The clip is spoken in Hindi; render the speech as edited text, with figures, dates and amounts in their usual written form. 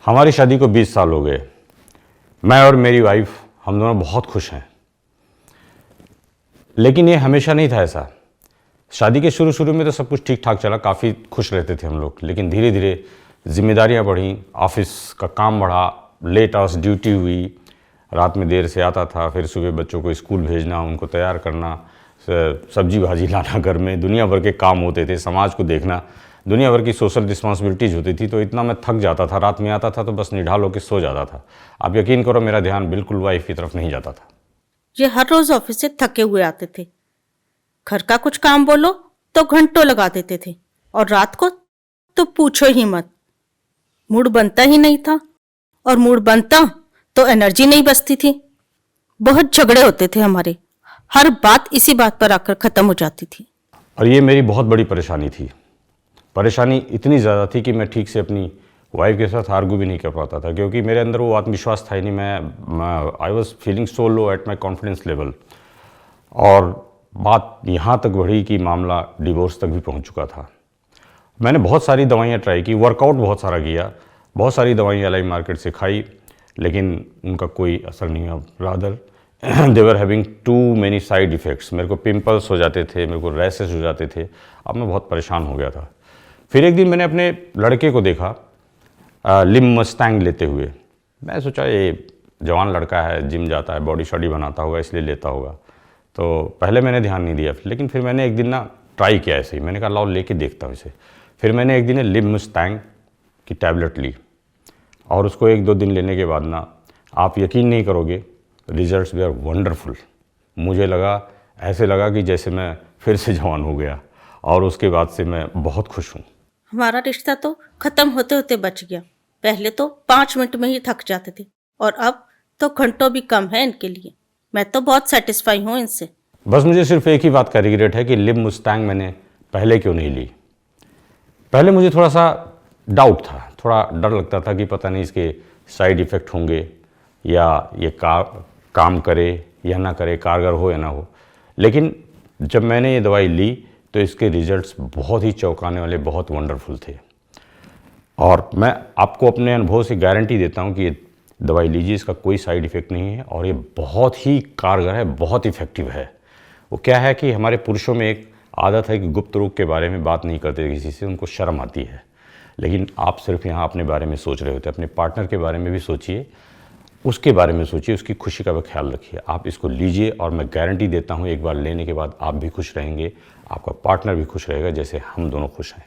हमारी शादी को 20 साल हो गए। मैं और मेरी वाइफ हम दोनों बहुत खुश हैं। लेकिन ये हमेशा नहीं था ऐसा। शादी के शुरू में तो सब कुछ ठीक ठाक चला, काफ़ी खुश रहते थे हम लोग। लेकिन धीरे धीरे जिम्मेदारियां बढ़ी, ऑफिस का काम बढ़ा, लेट आवर्स ड्यूटी हुई, रात में देर से आता था, फिर सुबह बच्चों को स्कूल भेजना, उनको तैयार करना, सब्जी भाजी लाना, घर में दुनिया भर के काम होते थे, समाज को देखना, दुनिया भर की सोशल रिस्पॉन्सिबिलिटीज़ होती थी। तो इतना मैं थक जाता था, रात में आता था तो बस निढाल होकर सो जाता था। आप यकीन करो मेरा ध्यान बिल्कुल वाइफ की तरफ नहीं जाता था। ये हर रोज ऑफिस से थके हुए आते थे, घर का कुछ काम बोलो तो घंटों लगा देते थे, और रात को तो पूछो ही मत, मूड बनता ही नहीं था, और मूड बनता तो एनर्जी नहीं बचती थी। बहुत झगड़े होते थे हमारे, हर बात इसी बात पर आकर खत्म हो जाती थी। और ये मेरी बहुत बड़ी परेशानी थी। परेशानी इतनी ज़्यादा थी कि मैं ठीक से अपनी वाइफ के साथ आर्गू भी नहीं कर पाता था, क्योंकि मेरे अंदर वो आत्मविश्वास था ही नहीं। मैं I was feeling so low at my confidence level. और बात यहाँ तक बढ़ी कि मामला डिवोर्स तक भी पहुँच चुका था। मैंने बहुत सारी दवाइयाँ ट्राई की, वर्कआउट बहुत सारा किया, बहुत सारी दवाइयाँ लाई मार्केट से खाई, लेकिन उनका कोई असर नहीं हुआ। Rather they were having too many side effects. मेरे को पिंपल्स हो जाते थे, मेरे को रैसेस हो जाते थे। अब मैं बहुत परेशान हो गया था। फिर एक दिन मैंने अपने लड़के को देखा लिम मस्टैंग लेते हुए। मैं सोचा ये जवान लड़का है, जिम जाता है, बॉडी शॉडी बनाता होगा, इसलिए लेता होगा। तो पहले मैंने ध्यान नहीं दिया, लेकिन फिर मैंने एक दिन ना ट्राई किया ऐसे ही। मैंने कहा लाओ लेके देखता हूँ इसे। फिर मैंने एक दिन लिम मस्टैंग की टैबलेट ली, और उसको 1-2 दिन लेने के बाद ना आप यकीन नहीं करोगे, रिजल्ट्स वे आर वंडरफुल। मुझे ऐसे लगा कि जैसे मैं फिर से जवान हो गया, और उसके बाद से मैं बहुत खुश हूँ। हमारा रिश्ता तो खत्म होते होते बच गया। पहले तो 5 मिनट में ही थक जाते थे, और अब तो घंटों भी कम है इनके लिए। मैं तो बहुत सेटिस्फाई हूँ इनसे। बस मुझे सिर्फ एक ही बात का रिग्रेट है कि लिम मुस्टैंग मैंने पहले क्यों नहीं ली। पहले मुझे थोड़ा सा डाउट था, थोड़ा डर लगता था कि पता नहीं इसके साइड इफ़ेक्ट होंगे, या ये काम करे या ना करे, कारगर हो या ना हो। लेकिन जब मैंने ये दवाई ली तो इसके रिजल्ट्स बहुत ही चौंकाने वाले, बहुत वंडरफुल थे। और मैं आपको अपने अनुभव से गारंटी देता हूँ कि ये दवाई लीजिए, इसका कोई साइड इफ़ेक्ट नहीं है, और ये बहुत ही कारगर है, बहुत इफ़ेक्टिव है। वो क्या है कि हमारे पुरुषों में एक आदत है कि गुप्त रोग के बारे में बात नहीं करते किसी से, उनको शर्म आती है। लेकिन आप सिर्फ यहाँ अपने बारे में सोच रहे होते, अपने पार्टनर के बारे में भी सोचिए, उसके बारे में सोचिए, उसकी खुशी का भी ख्याल रखिए। आप इसको लीजिए, और मैं गारंटी देता हूँ एक बार लेने के बाद आप भी खुश रहेंगे, आपका पार्टनर भी खुश रहेगा, जैसे हम दोनों खुश हैं।